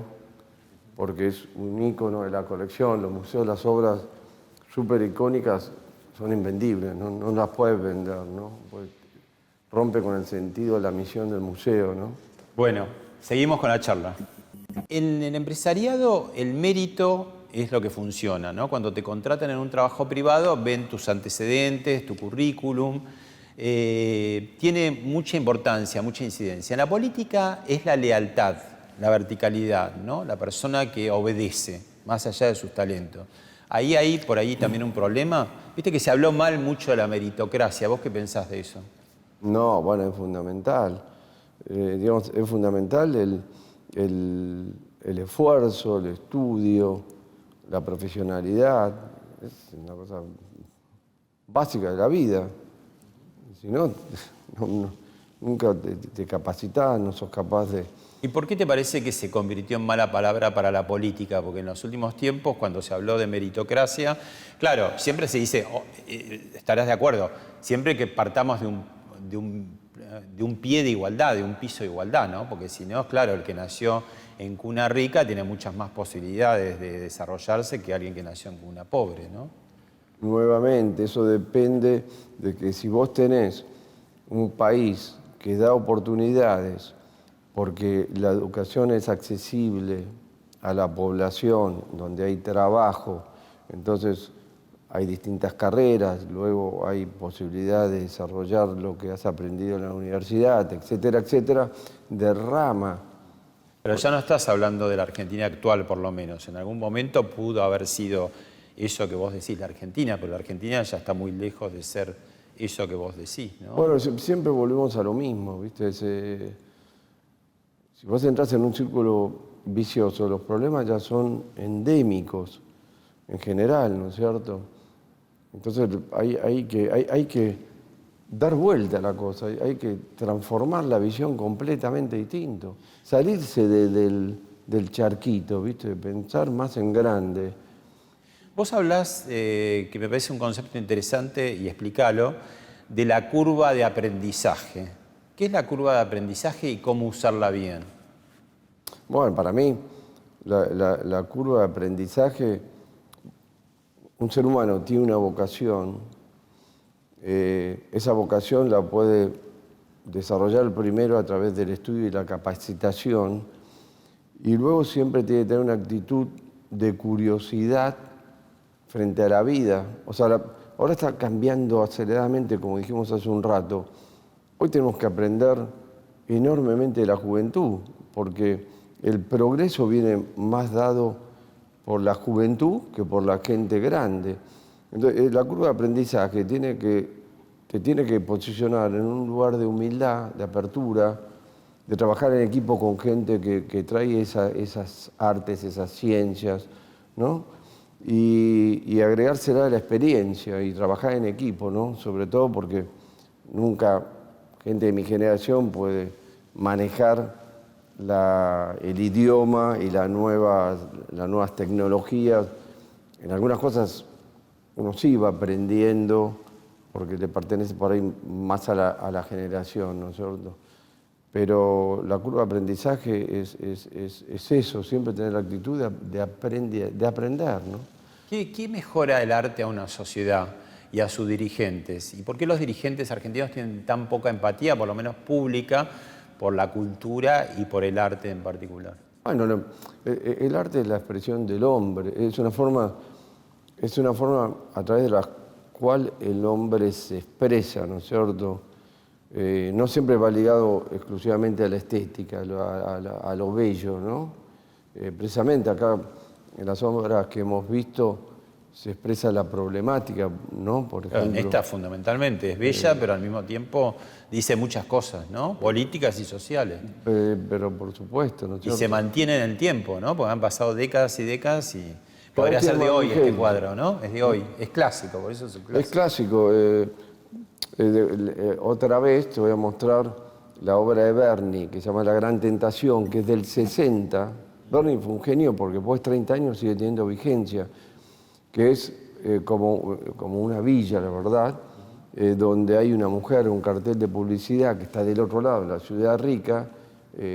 [SPEAKER 2] porque es un ícono de la colección. Los museos, las obras súper icónicas son invendibles, no las puedes vender, ¿no? Pues rompe con el sentido de la misión del museo, ¿no?
[SPEAKER 1] Bueno, seguimos con la charla. En el empresariado, el mérito es lo que funciona, ¿no? Cuando te contratan en un trabajo privado, ven tus antecedentes, tu currículum. Tiene mucha importancia, mucha incidencia. En la política es la lealtad, la verticalidad, ¿no? La persona que obedece, más allá de sus talentos. Ahí hay por ahí también un problema. Viste que se habló mal mucho de la meritocracia. ¿Vos qué pensás de eso?
[SPEAKER 2] No, bueno, es fundamental. Digamos, es fundamental el esfuerzo, el estudio, la profesionalidad. Es una cosa básica de la vida. Si no, nunca te capacitás, no sos capaz de...
[SPEAKER 1] ¿Y por qué te parece que se convirtió en mala palabra para la política? Porque en los últimos tiempos, cuando se habló de meritocracia, claro, siempre se dice, estarás de acuerdo, siempre que partamos de un pie de igualdad, de un piso de igualdad, ¿no? Porque si no, claro, el que nació en cuna rica tiene muchas más posibilidades de desarrollarse que alguien que nació en cuna pobre, ¿no?
[SPEAKER 2] Nuevamente, eso depende de que si vos tenés un país que da oportunidades porque la educación es accesible a la población, donde hay trabajo, entonces hay distintas carreras, luego hay posibilidad de desarrollar lo que has aprendido en la universidad, etcétera, etcétera, derrama.
[SPEAKER 1] Pero ya no estás hablando de la Argentina actual, por lo menos. En algún momento pudo haber sido eso que vos decís, la Argentina, pero la Argentina ya está muy lejos de ser eso que vos decís, ¿no?
[SPEAKER 2] Bueno, siempre volvemos a lo mismo, ¿viste? Si vos entras en un círculo vicioso, los problemas ya son endémicos en general, ¿no es cierto? Entonces hay que dar vuelta a la cosa, hay que transformar la visión completamente distinto, salirse del charquito, ¿viste? Pensar más en grande.
[SPEAKER 1] Vos hablás, que me parece un concepto interesante, y explícalo, de la curva de aprendizaje. ¿Qué es la curva de aprendizaje y cómo usarla bien?
[SPEAKER 2] Bueno, para mí, la curva de aprendizaje, un ser humano tiene una vocación, esa vocación la puede desarrollar primero a través del estudio y la capacitación, y luego siempre tiene que tener una actitud de curiosidad frente a la vida. O sea, ahora está cambiando aceleradamente, como dijimos hace un rato. Hoy tenemos que aprender enormemente de la juventud, porque el progreso viene más dado por la juventud que por la gente grande. Entonces, la curva de aprendizaje te tiene que posicionar en un lugar de humildad, de apertura, de trabajar en equipo con gente que trae esas artes, esas ciencias, ¿no? Y agregársela a la experiencia y trabajar en equipo, ¿no? Sobre todo porque nunca gente de mi generación puede manejar el idioma y las nuevas tecnologías. En algunas cosas uno sí va aprendiendo porque le pertenece por ahí más a la generación, ¿no es cierto? Pero la curva de aprendizaje es eso, siempre tener la actitud de aprender, ¿no?
[SPEAKER 1] ¿Qué mejora el arte a una sociedad y a sus dirigentes? ¿Y por qué los dirigentes argentinos tienen tan poca empatía, por lo menos pública, por la cultura y por el arte en particular?
[SPEAKER 2] Bueno, el arte es la expresión del hombre, es una forma a través de la cual el hombre se expresa, ¿no es cierto? No siempre va ligado exclusivamente a la estética, a lo bello, ¿no? Precisamente acá, en las obras que hemos visto, se expresa la problemática, ¿no? Por ejemplo,
[SPEAKER 1] Esta fundamentalmente es bella, pero al mismo tiempo dice muchas cosas, ¿no? Políticas y sociales.
[SPEAKER 2] pero por supuesto, ¿no es
[SPEAKER 1] Y
[SPEAKER 2] cierto?
[SPEAKER 1] se mantiene en el tiempo, ¿no? Porque han pasado décadas y décadas y podría ser de hoy este cuadro, ¿no? Es de hoy, es clásico, por eso es un clásico.
[SPEAKER 2] Es clásico. Otra vez te voy a mostrar la obra de Berni, que se llama La Gran Tentación, que es del 60. Berni fue un genio porque después de 30 años sigue teniendo vigencia, que es como una villa, la verdad, donde hay una mujer, un cartel de publicidad que está del otro lado, la ciudad rica,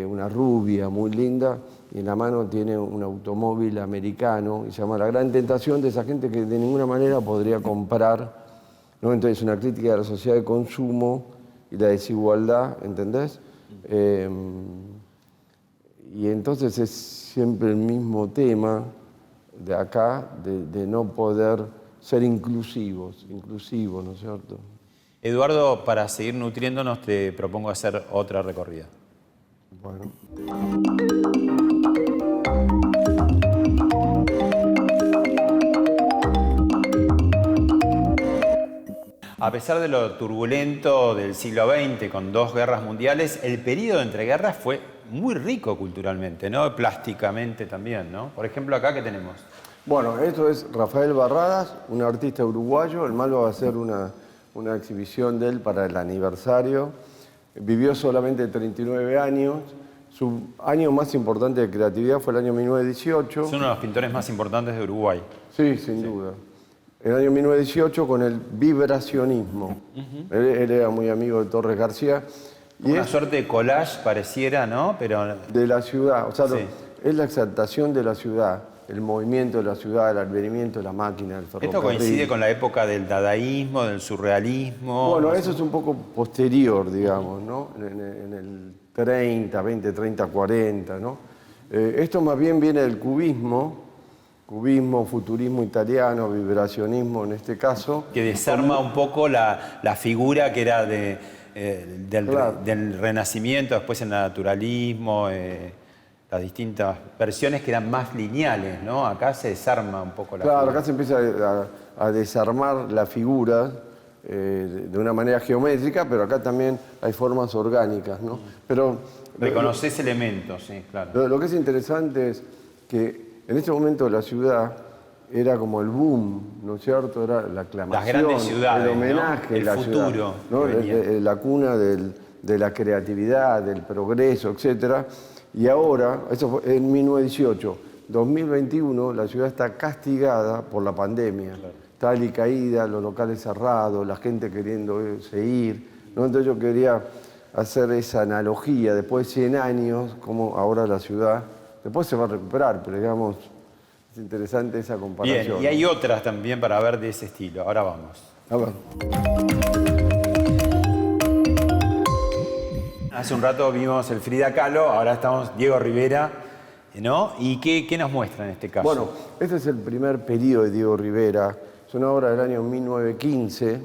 [SPEAKER 2] una rubia muy linda, y en la mano tiene un automóvil americano, y se llama La Gran Tentación, de esa gente que de ninguna manera podría comprar, ¿no? Entonces, una crítica de la sociedad de consumo y la desigualdad, ¿entendés? Y entonces es siempre el mismo tema de acá, de no poder ser inclusivos, ¿no es cierto?
[SPEAKER 1] Eduardo, para seguir nutriéndonos, te propongo hacer otra recorrida.
[SPEAKER 2] Bueno.
[SPEAKER 1] A pesar de lo turbulento del siglo XX, con 2 guerras mundiales, el periodo entre guerras fue muy rico culturalmente, ¿no? Plásticamente también, ¿no? Por ejemplo, acá, ¿qué tenemos?
[SPEAKER 2] Bueno, esto es Rafael Barradas, un artista uruguayo. El Malva va a hacer una exhibición de él para el aniversario. Vivió solamente 39 años. Su año más importante de creatividad fue el año 1918.
[SPEAKER 1] Es uno de los pintores más importantes de Uruguay.
[SPEAKER 2] Sí, sin duda. El año 1918 con el vibracionismo. Él era muy amigo de Torres García. Y
[SPEAKER 1] Una suerte de collage pareciera, ¿no? Pero
[SPEAKER 2] de la ciudad, o sea,
[SPEAKER 1] sí,
[SPEAKER 2] es la exaltación de la ciudad, el movimiento de la ciudad, el advenimiento de la máquina, el ferrocarril.
[SPEAKER 1] esto coincide con la época del dadaísmo, del surrealismo.
[SPEAKER 2] Bueno, eso es un poco posterior, digamos, ¿no? En el 30, 20, 30, 40, ¿no? Esto más bien viene del cubismo, futurismo italiano, vibracionismo en este caso.
[SPEAKER 1] Que desarma un poco la figura que era
[SPEAKER 2] Claro.
[SPEAKER 1] del Renacimiento, después el naturalismo, las distintas versiones que eran más lineales, ¿no? Acá se desarma un poco la
[SPEAKER 2] Claro,
[SPEAKER 1] figura.
[SPEAKER 2] acá se empieza a desarmar la figura de una manera geométrica, pero acá también hay formas orgánicas, ¿no? Pero
[SPEAKER 1] Reconoces elementos, sí, claro.
[SPEAKER 2] lo que es interesante es que en este momento la ciudad era como el boom, ¿no es cierto? Era la aclamación,
[SPEAKER 1] Las grandes ciudades,
[SPEAKER 2] el homenaje,
[SPEAKER 1] ¿no? El
[SPEAKER 2] la
[SPEAKER 1] futuro
[SPEAKER 2] ciudad, ¿no?
[SPEAKER 1] que venía.
[SPEAKER 2] La cuna de la creatividad, del progreso, etcétera. Y ahora, eso fue en 1918, 2021, la ciudad está castigada por la pandemia. Claro. Está alicaída, los locales cerrados, la gente queriendo ir, ¿no? Entonces yo quería hacer esa analogía, después de 100 años, como ahora la ciudad, después se va a recuperar, pero digamos, es interesante esa comparación.
[SPEAKER 1] Bien, y hay otras también para ver de ese estilo. Ahora vamos.
[SPEAKER 2] A ver.
[SPEAKER 1] Hace un rato vimos el Frida Kahlo, ahora estamos Diego Rivera, ¿no? ¿Y qué nos muestra en este caso?
[SPEAKER 2] Bueno, este es el primer periodo de Diego Rivera, es una obra del año 1915,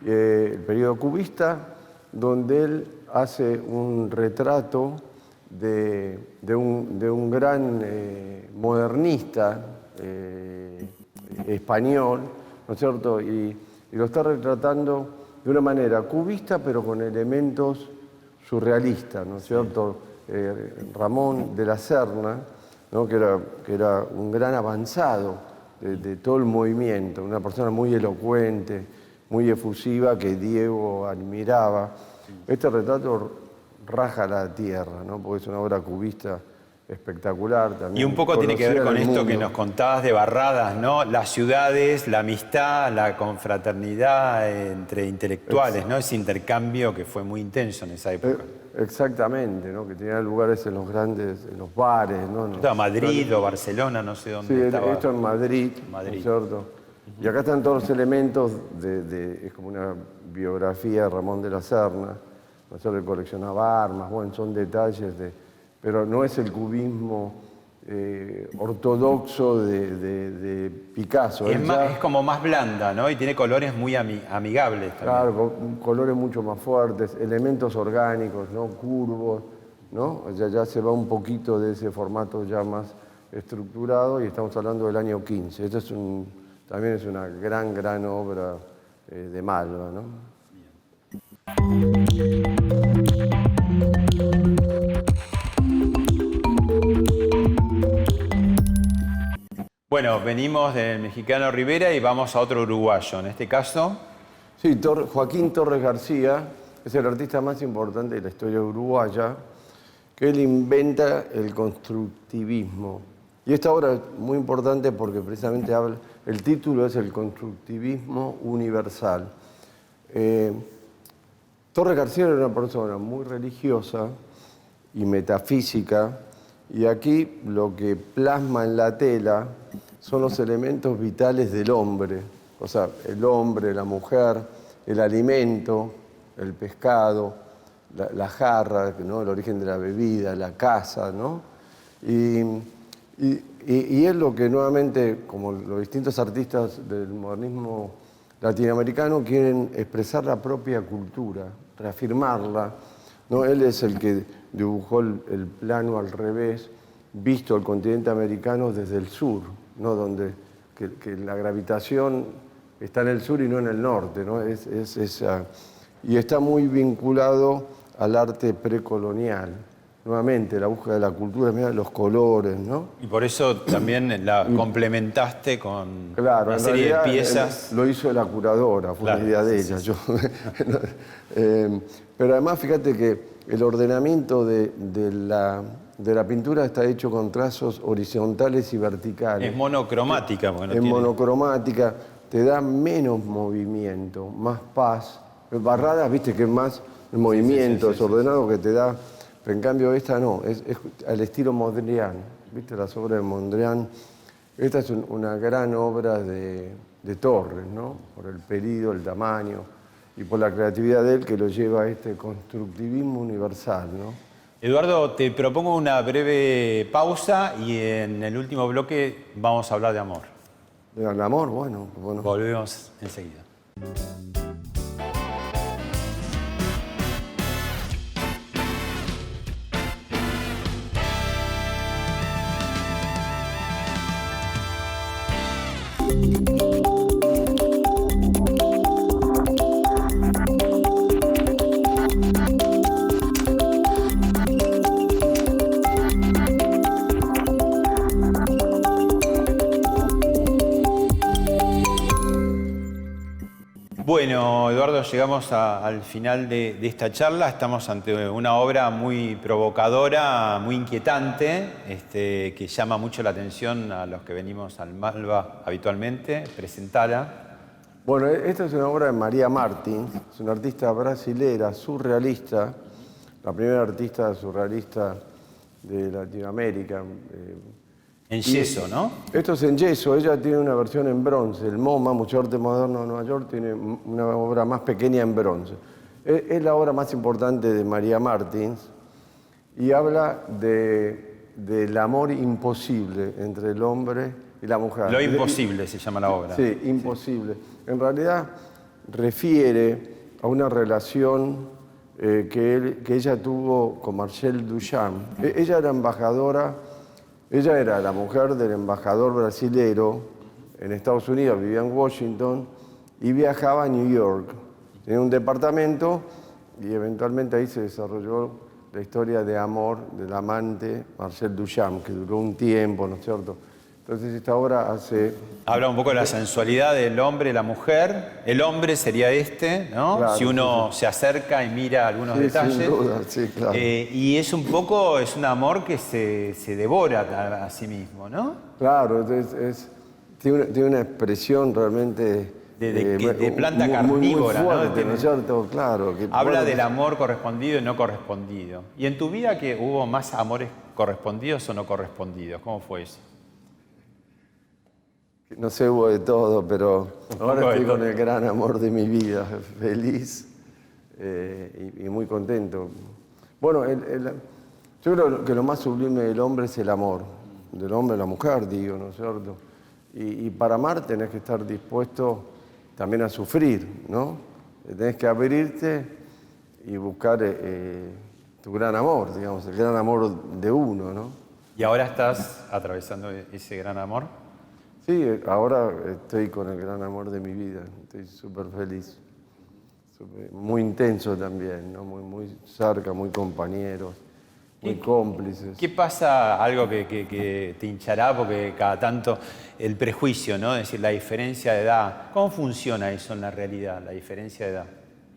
[SPEAKER 2] el periodo cubista, donde él hace un retrato de un gran modernista español, ¿no es cierto? Y lo está retratando de una manera cubista, pero con elementos surrealistas, ¿no es cierto? Ramón de la Serna, ¿no? que era un gran avanzado de todo el movimiento, una persona muy elocuente, muy efusiva, que Diego admiraba. Este retrato raja la tierra, ¿no? Porque es una obra cubista espectacular también.
[SPEAKER 1] Y un poco tiene que ver con esto
[SPEAKER 2] mundo.
[SPEAKER 1] que nos contabas de Barradas, ¿no? Las ciudades, la amistad, la confraternidad entre intelectuales, ¿no? Ese intercambio que fue muy intenso en esa época.
[SPEAKER 2] Exactamente, ¿no? Que tenía lugares en los grandes, en los bares, ¿no?
[SPEAKER 1] Estaba Madrid o Barcelona, no sé dónde estaba.
[SPEAKER 2] Sí, esto en Madrid, ¿no es cierto? Y acá están todos los elementos es como una biografía de Ramón de la Serna, ¿no es cierto? Que coleccionaba armas, bueno, son detalles pero no es el cubismo ortodoxo de Picasso.
[SPEAKER 1] Es como más blanda, ¿no? Y tiene colores muy amigables también.
[SPEAKER 2] Claro, colores mucho más fuertes, elementos orgánicos, ¿no? Curvos, ¿no? Ya se va un poquito de ese formato ya más estructurado y estamos hablando del año 15. Esto también es una gran obra de Malva, ¿no?
[SPEAKER 1] Bueno, venimos del mexicano Rivera y vamos a otro uruguayo. En este caso,
[SPEAKER 2] sí, Joaquín Torres García es el artista más importante de la historia uruguaya, que él inventa el constructivismo. Y esta obra es muy importante porque precisamente el título es el constructivismo universal. Torres García era una persona muy religiosa y metafísica, y aquí lo que plasma en la tela son los elementos vitales del hombre, o sea, el hombre, la mujer, el alimento, el pescado, la jarra, ¿no? El origen de la bebida, la casa, ¿no? Y es lo que nuevamente, como los distintos artistas del modernismo latinoamericano, quieren expresar la propia cultura, reafirmarla, ¿no? Él es el que dibujó el plano al revés, visto el continente americano desde el sur, ¿no? Donde que la gravitación está en el sur y no en el norte, ¿no? Y está muy vinculado al arte precolonial. Nuevamente, la búsqueda de la cultura, mira los colores, ¿no?
[SPEAKER 1] y por eso también la complementaste con
[SPEAKER 2] Claro,
[SPEAKER 1] una
[SPEAKER 2] en
[SPEAKER 1] serie de
[SPEAKER 2] realidad,
[SPEAKER 1] piezas.
[SPEAKER 2] lo hizo la curadora, fue
[SPEAKER 1] Claro,
[SPEAKER 2] una idea de
[SPEAKER 1] sí,
[SPEAKER 2] ella.
[SPEAKER 1] sí.
[SPEAKER 2] Pero además, fíjate que el ordenamiento de la pintura está hecho con trazos horizontales y verticales.
[SPEAKER 1] Es monocromática. Bueno,
[SPEAKER 2] Es monocromática, te da menos movimiento, más paz. Barradas, viste que es más el movimiento desordenado que te da. Pero en cambio esta no, es al estilo Mondrian. ¿Viste las obras de Mondrian? Esta es una gran obra de Torres, ¿no? Por el pedido, el tamaño y por la creatividad de él que lo lleva a este constructivismo universal, ¿no?
[SPEAKER 1] Eduardo, te propongo una breve pausa y en el último bloque vamos a hablar de amor.
[SPEAKER 2] El amor, bueno.
[SPEAKER 1] Volvemos enseguida. Bueno, Eduardo, llegamos al final de esta charla. Estamos ante una obra muy provocadora, muy inquietante, que llama mucho la atención a los que venimos al Malva habitualmente. Presentala.
[SPEAKER 2] Bueno, esta es una obra de María Martins, es una artista brasilera, surrealista, la primera artista surrealista de Latinoamérica.
[SPEAKER 1] En yeso, ¿no?
[SPEAKER 2] Esto es en yeso, ella tiene una versión en bronce. El MoMA, Museo de Arte Moderno de Nueva York, tiene una obra más pequeña en bronce. Es la obra más importante de María Martins y habla del amor imposible entre el hombre y la mujer.
[SPEAKER 1] Lo imposible se llama la obra.
[SPEAKER 2] Sí, imposible. En realidad refiere a una relación que ella tuvo con Marcel Duchamp. Ella era embajadora. Ella era la mujer del embajador brasilero en Estados Unidos, vivía en Washington y viajaba a New York. Tenía un departamento y eventualmente ahí se desarrolló la historia de amor del amante Marcel Duchamp, que duró un tiempo, ¿no es cierto? Entonces esta obra
[SPEAKER 1] habla un poco de la sensualidad del hombre y la mujer. El hombre sería ¿no?
[SPEAKER 2] Claro,
[SPEAKER 1] si uno se acerca y mira algunos detalles.
[SPEAKER 2] Sin duda, sí, claro.
[SPEAKER 1] Y es un amor que se devora a sí mismo, ¿no?
[SPEAKER 2] Claro, tiene una expresión realmente
[SPEAKER 1] de planta carnívora,
[SPEAKER 2] muy fuerte,
[SPEAKER 1] ¿no?
[SPEAKER 2] ¿no es cierto? Claro.
[SPEAKER 1] Habla del amor correspondido y no correspondido. ¿Y en tu vida que hubo más amores correspondidos o no correspondidos? ¿Cómo fue eso?
[SPEAKER 2] No sé, hubo de todo, pero ahora estoy con el gran amor de mi vida, feliz y muy contento. Bueno, yo creo que lo más sublime del hombre es el amor, del hombre a la mujer, digo, ¿no es cierto? Y para amar tenés que estar dispuesto también a sufrir, ¿no? Tenés que abrirte y buscar tu gran amor, digamos, el gran amor de uno, ¿no?
[SPEAKER 1] ¿Y ahora estás atravesando ese gran amor?
[SPEAKER 2] Sí, ahora estoy con el gran amor de mi vida, estoy súper feliz, muy intenso también, ¿no? Muy cerca, muy compañeros, muy cómplices.
[SPEAKER 1] ¿Qué pasa, algo que te hinchará, porque cada tanto el prejuicio, ¿no? Es decir, la diferencia de edad, ¿cómo funciona eso en la realidad, la diferencia de edad?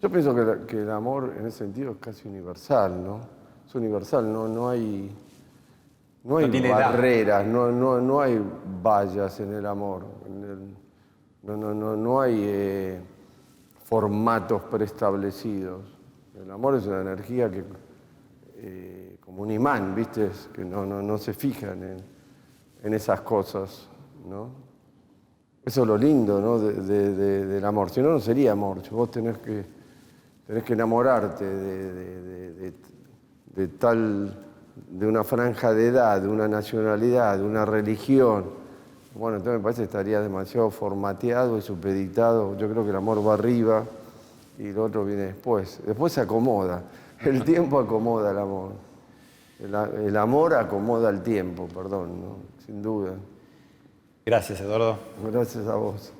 [SPEAKER 2] Yo pienso que el amor en ese sentido es casi universal, ¿no? Es universal, no hay barreras, no hay vallas en el amor. No hay formatos preestablecidos. El amor es una energía que, como un imán, ¿viste? Que no se fijan en esas cosas, ¿no? Eso es lo lindo, ¿no? del amor. Si no, no sería amor. Vos tenés que enamorarte de una franja de edad, de una nacionalidad, de una religión. Bueno, entonces me parece que estaría demasiado formateado y supeditado. Yo creo que el amor va arriba y lo otro viene después. Después se acomoda. El tiempo acomoda el amor. El amor acomoda el tiempo, perdón, ¿no? Sin duda.
[SPEAKER 1] Gracias, Eduardo.
[SPEAKER 2] Gracias a vos.